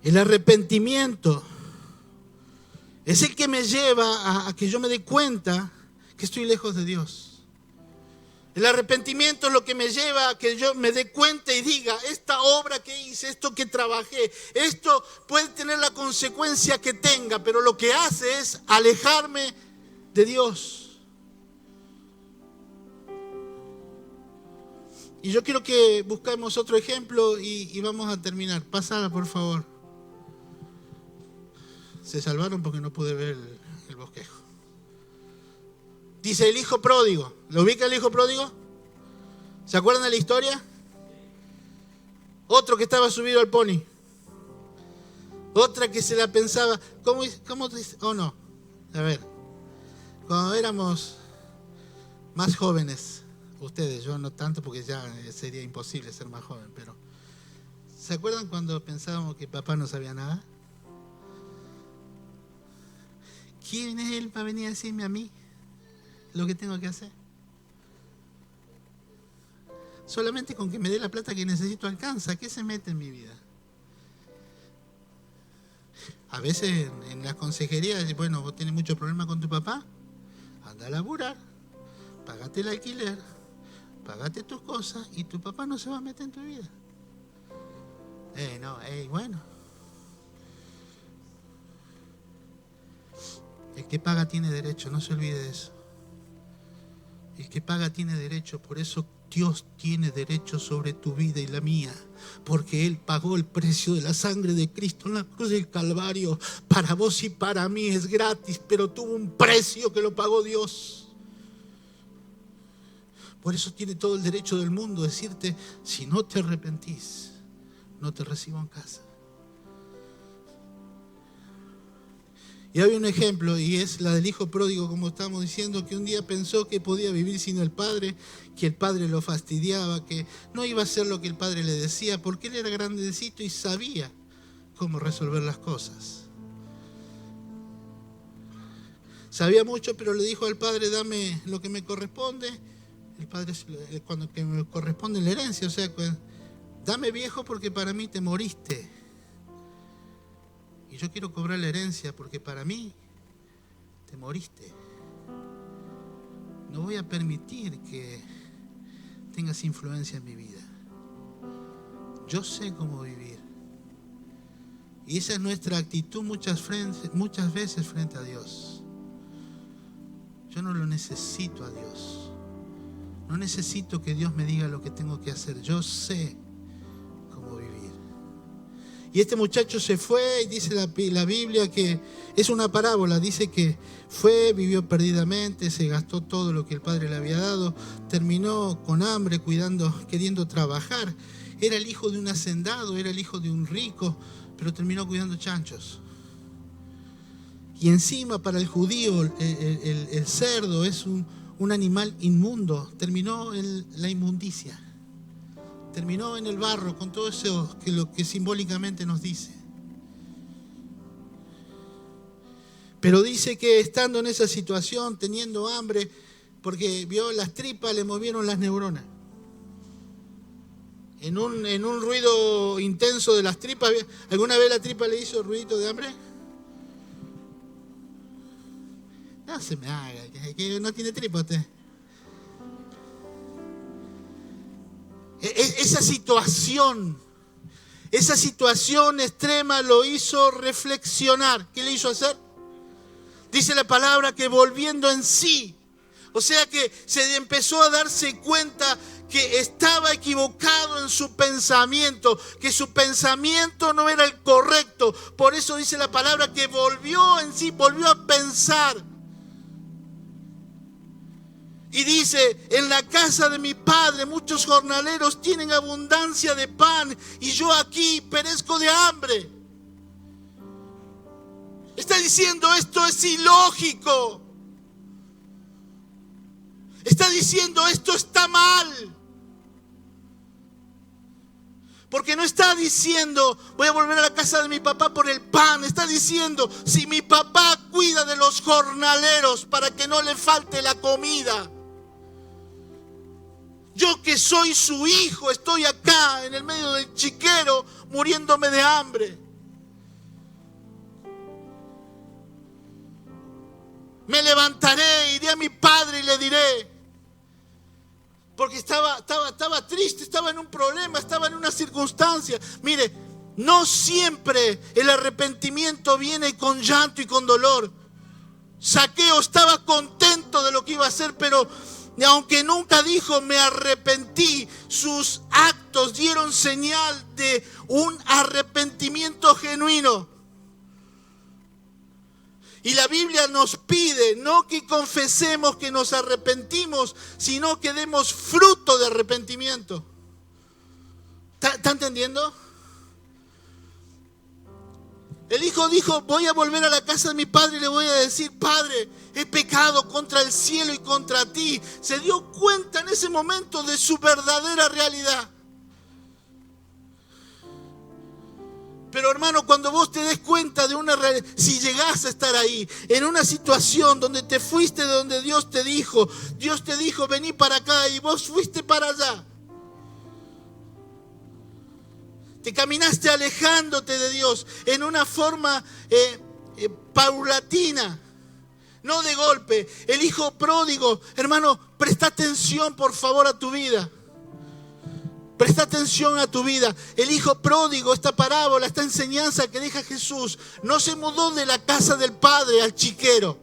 El arrepentimiento es el que me lleva a que yo me dé cuenta que estoy lejos de Dios. El arrepentimiento es lo que me lleva a que yo me dé cuenta y diga, esta obra que hice, esto que trabajé, esto puede tener la consecuencia que tenga, pero lo que hace es alejarme de Dios. Y yo quiero que busquemos otro ejemplo y vamos a terminar. Pásala, por favor. Se salvaron porque no pude ver el bosquejo. Dice el hijo pródigo. ¿Lo ubica el hijo pródigo? ¿Se acuerdan de la historia? Otro que estaba subido al pony. Otra que se la pensaba. ¿Cómo dice? Oh, no. A ver. Cuando éramos más jóvenes, ustedes, yo no tanto porque ya sería imposible ser más joven, pero ¿se acuerdan cuando pensábamos que papá no sabía nada? ¿Quién es él para venir a decirme a mí lo que tengo que hacer? Solamente con que me dé la plata que necesito alcanza. ¿Qué se mete en mi vida? A veces en las consejerías, bueno, vos tenés mucho problema con tu papá, anda a laburar, pagate el alquiler, pagate tus cosas y tu papá no se va a meter en tu vida. Bueno. El que paga tiene derecho, no se olvide de eso. El que paga tiene derecho, por eso Dios tiene derecho sobre tu vida y la mía, porque Él pagó el precio de la sangre de Cristo en la cruz del Calvario. Para vos y para mí es gratis, pero tuvo un precio que lo pagó Dios. Por eso tiene todo el derecho del mundo a decirte, si no te arrepentís, no te recibo en casa. Y hay un ejemplo, y es la del hijo pródigo, como estamos diciendo, que un día pensó que podía vivir sin el padre, que el padre lo fastidiaba, que no iba a hacer lo que el padre le decía, porque él era grandecito y sabía cómo resolver las cosas. Sabía mucho, pero le dijo al padre, dame lo que me corresponde. El padre, cuando que me corresponde la herencia, o sea, dame viejo porque para mí te moriste. Y yo quiero cobrar la herencia porque para mí te moriste. No voy a permitir que tengas influencia en mi vida. Yo sé cómo vivir. Y esa es nuestra actitud muchas veces frente a Dios. Yo no lo necesito a Dios. No necesito que Dios me diga lo que tengo que hacer. Yo sé cómo vivir. Y este muchacho se fue y dice la Biblia que es una parábola. Dice que fue, vivió perdidamente, se gastó todo lo que el padre le había dado, terminó con hambre, queriendo trabajar. Era el hijo de un hacendado, era el hijo de un rico, pero terminó cuidando chanchos. Y encima para el judío el cerdo es un animal inmundo. Terminó en la inmundicia. Terminó en el barro con todo eso lo que simbólicamente nos dice. Pero dice que estando en esa situación, teniendo hambre, porque vio las tripas, le movieron las neuronas. En un ruido intenso de las tripas, ¿alguna vez la tripa le hizo ruidito de hambre? No se me haga, que no tiene tripa usted. Esa situación extrema lo hizo reflexionar. ¿Qué le hizo hacer? Dice la palabra que volviendo en sí, o sea que se empezó a darse cuenta que estaba equivocado en su pensamiento, que su pensamiento no era el correcto. Por eso dice la palabra que volvió en sí, volvió a pensar. Y dice, en la casa de mi padre muchos jornaleros tienen abundancia de pan y yo aquí perezco de hambre. Está diciendo, esto es ilógico. Está diciendo, esto está mal. Porque no está diciendo, voy a volver a la casa de mi papá por el pan. Está diciendo, si mi papá cuida de los jornaleros para que no le falte la comida, yo que soy su hijo, estoy acá en el medio del chiquero muriéndome de hambre. Me levantaré, iré a mi padre y le diré. Porque estaba triste, estaba en un problema, estaba en una circunstancia. Mire, no siempre el arrepentimiento viene con llanto y con dolor. Zaqueo estaba contento de lo que iba a hacer, pero aunque nunca dijo me arrepentí, sus actos dieron señal de un arrepentimiento genuino. Y la Biblia nos pide no que confesemos que nos arrepentimos, sino que demos fruto de arrepentimiento. ¿Está entendiendo? El hijo dijo, voy a volver a la casa de mi padre y le voy a decir, Padre, he pecado contra el cielo y contra ti. Se dio cuenta en ese momento de su verdadera realidad. Pero hermano, cuando vos te des cuenta de una realidad, si llegás a estar ahí, en una situación donde te fuiste de donde Dios te dijo, vení para acá y vos fuiste para allá. Te caminaste alejándote de Dios en una forma paulatina, no de golpe. El hijo pródigo, hermano, presta atención por favor a tu vida. Presta atención a tu vida. El hijo pródigo, esta parábola, esta enseñanza que deja Jesús, no se mudó de la casa del padre al chiquero.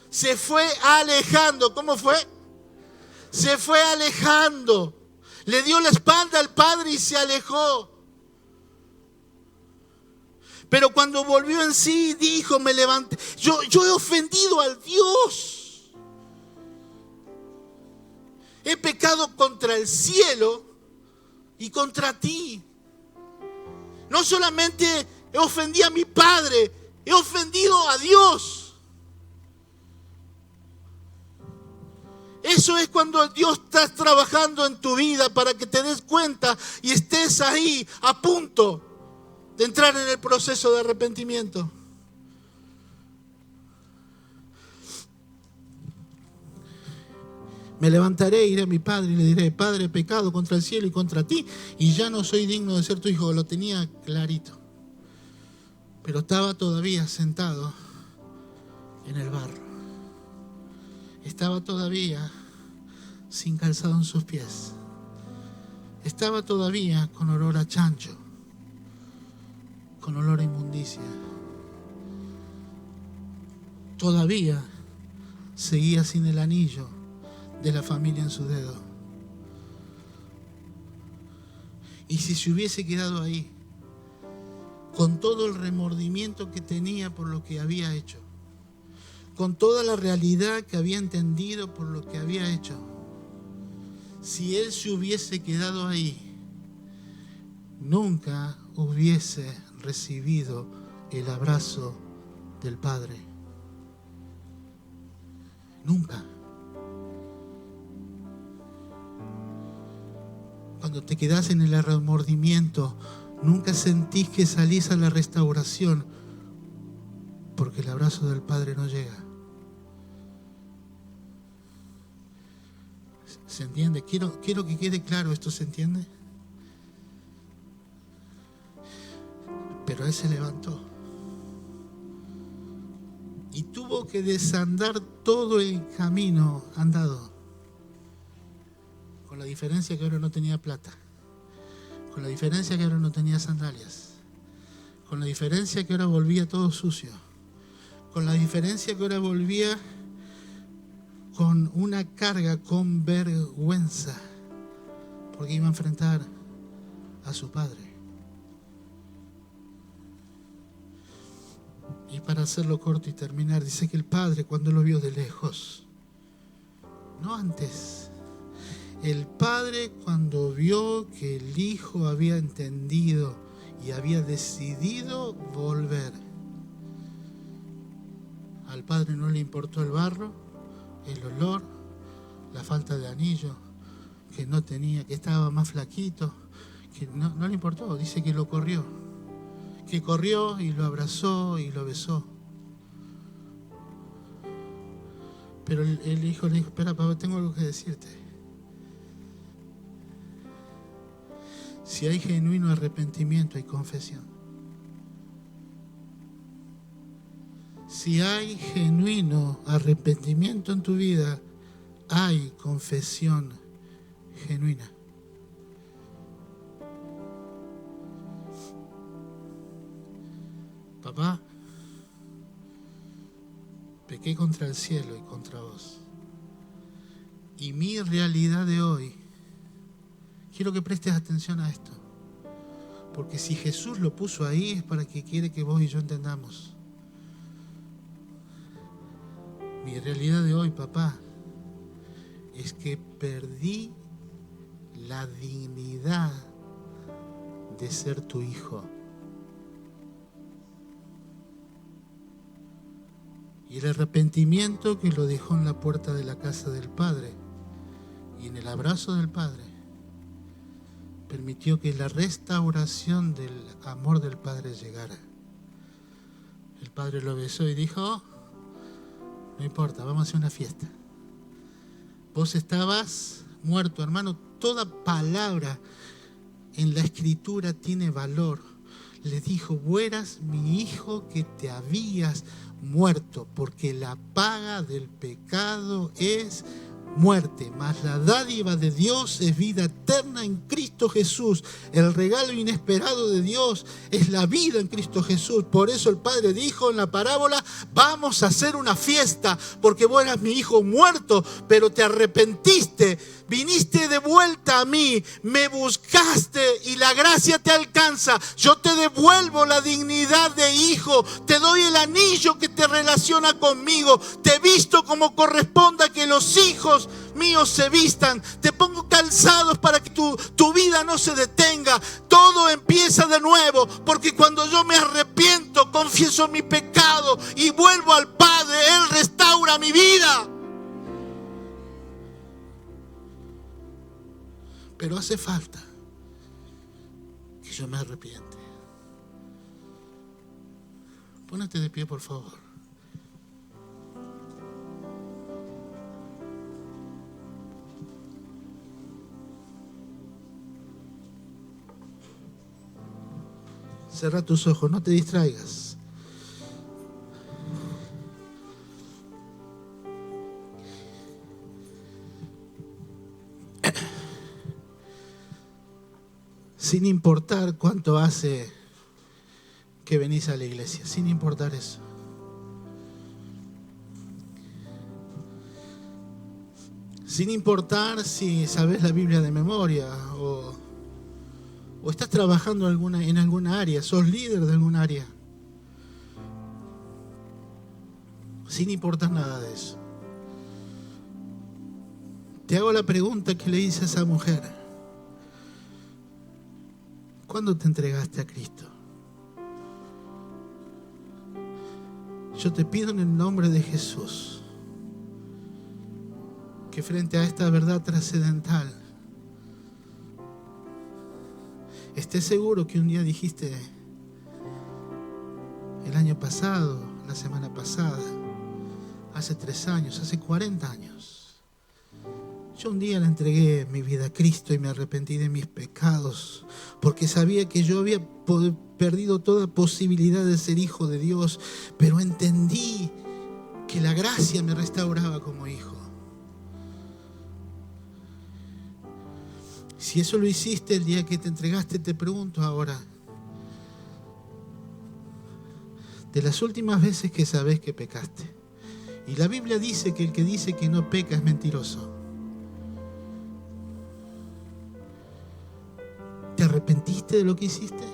Se fue alejando. ¿Cómo fue? Se fue alejando. Le dio la espalda al padre y se alejó. Pero cuando volvió en sí, dijo, me levanté. Yo he ofendido al Dios. He pecado contra el cielo y contra ti. No solamente he ofendido a mi padre, he ofendido a Dios. Eso es cuando Dios está trabajando en tu vida para que te des cuenta y estés ahí a punto de entrar en el proceso de arrepentimiento. Me levantaré, iré a mi padre y le diré, Padre, he pecado contra el cielo y contra ti, y ya no soy digno de ser tu hijo. Lo tenía clarito. Pero estaba todavía sentado en el barro. Estaba todavía sin calzado en sus pies. Estaba todavía con olor a chancho, con olor a inmundicia. Todavía seguía sin el anillo de la familia en su dedo. Y si se hubiese quedado ahí, con todo el remordimiento que tenía por lo que había hecho, con toda la realidad que había entendido por lo que había hecho, si él se hubiese quedado ahí, nunca hubiese recibido el abrazo del Padre. Nunca. Cuando te quedas en el remordimiento, nunca sentís que salís a la restauración, porque el abrazo del Padre no llega. ¿Se entiende? Quiero que quede claro, ¿esto se entiende? Pero él se levantó y tuvo que desandar todo el camino andado, con la diferencia que ahora no tenía plata, con la diferencia que ahora no tenía sandalias, con la diferencia que ahora volvía todo sucio, con la diferencia que ahora volvía con una carga, con vergüenza, porque iba a enfrentar a su padre. Y para hacerlo corto y terminar, dice que el padre, cuando lo vio de lejos, no antes, el padre cuando vio que el hijo había entendido y había decidido volver, al padre no le importó el barro, el olor, la falta de anillo, que no tenía, que estaba más flaquito, que no le importó. Dice que lo corrió, que corrió y lo abrazó y lo besó. Pero el hijo le dijo: espera, papá, tengo algo que decirte. Si hay genuino arrepentimiento, hay confesión. Si hay genuino arrepentimiento en tu vida, hay confesión genuina. Papá, pequé contra el cielo y contra vos. Y mi realidad de hoy, quiero que prestes atención a esto, porque si Jesús lo puso ahí es para que quiere que vos y yo entendamos. Mi realidad de hoy, papá, es que perdí la dignidad de ser tu hijo. Y el arrepentimiento que lo dejó en la puerta de la casa del Padre y en el abrazo del Padre permitió que la restauración del amor del Padre llegara. El Padre lo besó y dijo: no importa, vamos a hacer una fiesta. Vos estabas muerto, hermano. Toda palabra en la Escritura tiene valor. Le dijo: vos eras mi hijo que te habías muerto, porque la paga del pecado es muerte, mas la dádiva de Dios es vida eterna en Cristo Jesús. El regalo inesperado de Dios es la vida en Cristo Jesús. Por eso el Padre dijo en la parábola: vamos a hacer una fiesta, porque vos eras mi hijo muerto, pero te arrepentiste, viniste de vuelta a mí, me buscaste y la gracia te alcanza. Yo te devuelvo la dignidad de hijo, te doy el anillo que te relaciona conmigo, te visto como corresponda que los hijos míos se vistan, te pongo calzados para que tu vida no se detenga. Todo empieza de nuevo, porque cuando yo me arrepiento, confieso mi pecado y vuelvo al Padre, Él restaura mi vida. Pero hace falta que yo me arrepiente. Pónete de pie, por favor. Cerra tus ojos, no te distraigas. Sin importar cuánto hace que venís a la iglesia, sin importar eso. Sin importar si sabes la Biblia de memoria o estás trabajando en alguna área, sos líder de alguna área. Sin importar nada de eso. Te hago la pregunta que le hice a esa mujer: ¿cuándo te entregaste a Cristo? Yo te pido en el nombre de Jesús que frente a esta verdad trascendental estés seguro que un día dijiste, el año pasado, la semana pasada, hace 3 años, hace 40 años, Yo un día le entregué mi vida a Cristo y me arrepentí de mis pecados, porque sabía que yo había perdido toda posibilidad de ser hijo de Dios, pero entendí que la gracia me restauraba como hijo. Si eso lo hiciste el día que te entregaste, te pregunto ahora, de las últimas veces que sabes que pecaste, y la Biblia dice que el que dice que no peca es mentiroso. ¿Te arrepentiste de lo que hiciste?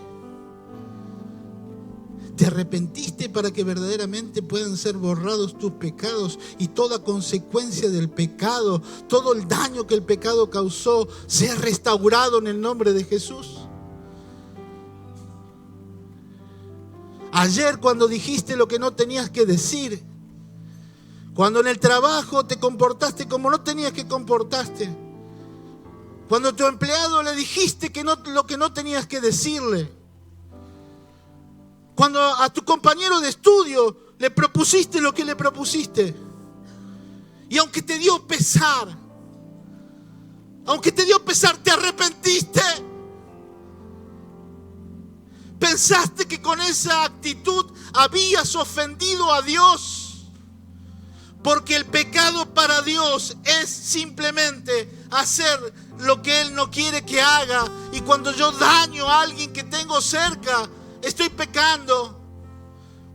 ¿Te arrepentiste para que verdaderamente puedan ser borrados tus pecados y toda consecuencia del pecado, todo el daño que el pecado causó, sea restaurado en el nombre de Jesús? Ayer, cuando dijiste lo que no tenías que decir, cuando en el trabajo te comportaste como no tenías que comportarte, cuando a tu empleado le dijiste lo que no tenías que decirle, cuando a tu compañero de estudio le propusiste lo que le propusiste, y aunque te dio pesar, te arrepentiste. Pensaste que con esa actitud habías ofendido a Dios. Porque el pecado para Dios es simplemente hacer lo que Él no quiere que haga. Y cuando yo daño a alguien que tengo cerca, estoy pecando.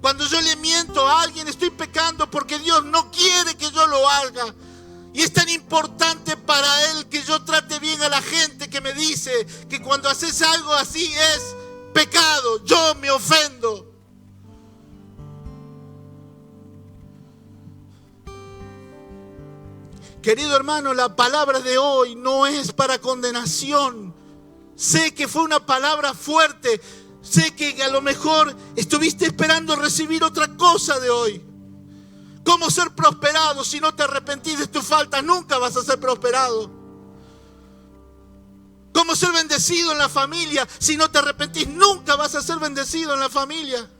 Cuando yo le miento a alguien, estoy pecando porque Dios no quiere que yo lo haga. Y es tan importante para Él que yo trate bien a la gente que me dice que cuando haces algo así es pecado. Yo me ofendo. Querido hermano, la palabra de hoy no es para condenación. Sé que fue una palabra fuerte. Sé que a lo mejor estuviste esperando recibir otra cosa de hoy. ¿Cómo ser prosperado? Si no te arrepentís de tus faltas, nunca vas a ser prosperado. ¿Cómo ser bendecido en la familia? Si no te arrepentís, nunca vas a ser bendecido en la familia.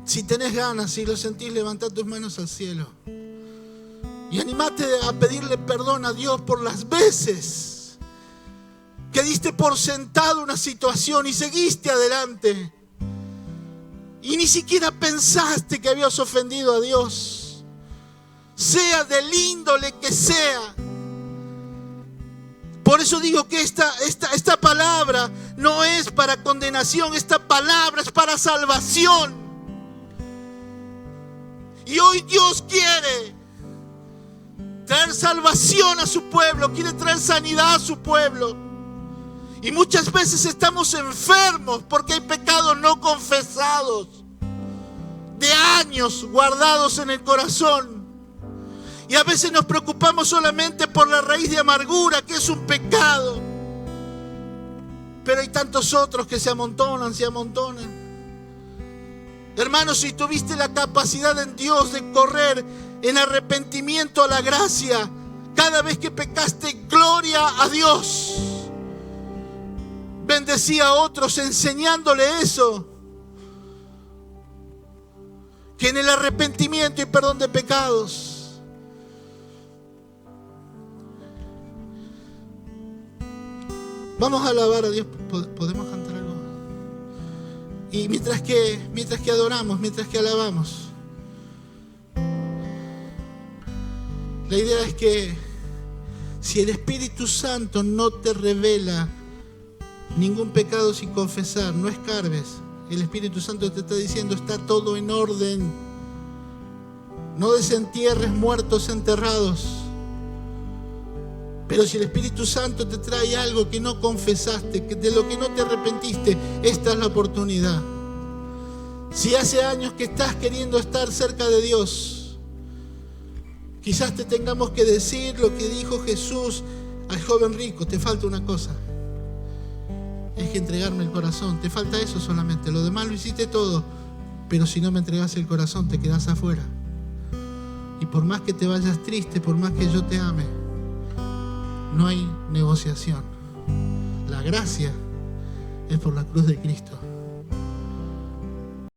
Si tenés ganas, si lo sentís, levantá tus manos al cielo y animate a pedirle perdón a Dios por las veces que diste por sentado una situación y seguiste adelante y ni siquiera pensaste que habías ofendido a Dios, sea del índole que sea. Por eso digo que esta palabra no es para condenación, esta palabra es para salvación. Y hoy Dios quiere traer salvación a su pueblo, quiere traer sanidad a su pueblo. Y muchas veces estamos enfermos porque hay pecados no confesados, de años guardados en el corazón. Y a veces nos preocupamos solamente por la raíz de amargura, que es un pecado. Pero hay tantos otros que se amontonan. Hermanos, si tuviste la capacidad en Dios de correr en arrepentimiento a la gracia, cada vez que pecaste, gloria a Dios. Bendecí a otros enseñándole eso. Que en el arrepentimiento y perdón de pecados. Vamos a alabar a Dios. ¿Podemos cantar algo? Y mientras que adoramos, mientras que alabamos, la idea es que si el Espíritu Santo no te revela ningún pecado sin confesar, no escarbes. El Espíritu Santo te está diciendo, está todo en orden. No desentierres muertos enterrados. Pero si el Espíritu Santo te trae algo que no confesaste, de lo que no te arrepentiste, esta es la oportunidad. Si hace años que estás queriendo estar cerca de Dios, quizás te tengamos que decir lo que dijo Jesús al joven rico: te falta una cosa, es que entregarme el corazón. Te falta eso solamente, lo demás lo hiciste todo, pero si no me entregas el corazón te quedas afuera. Y por más que te vayas triste, por más que yo te ame, no hay negociación. La gracia es por la cruz de Cristo.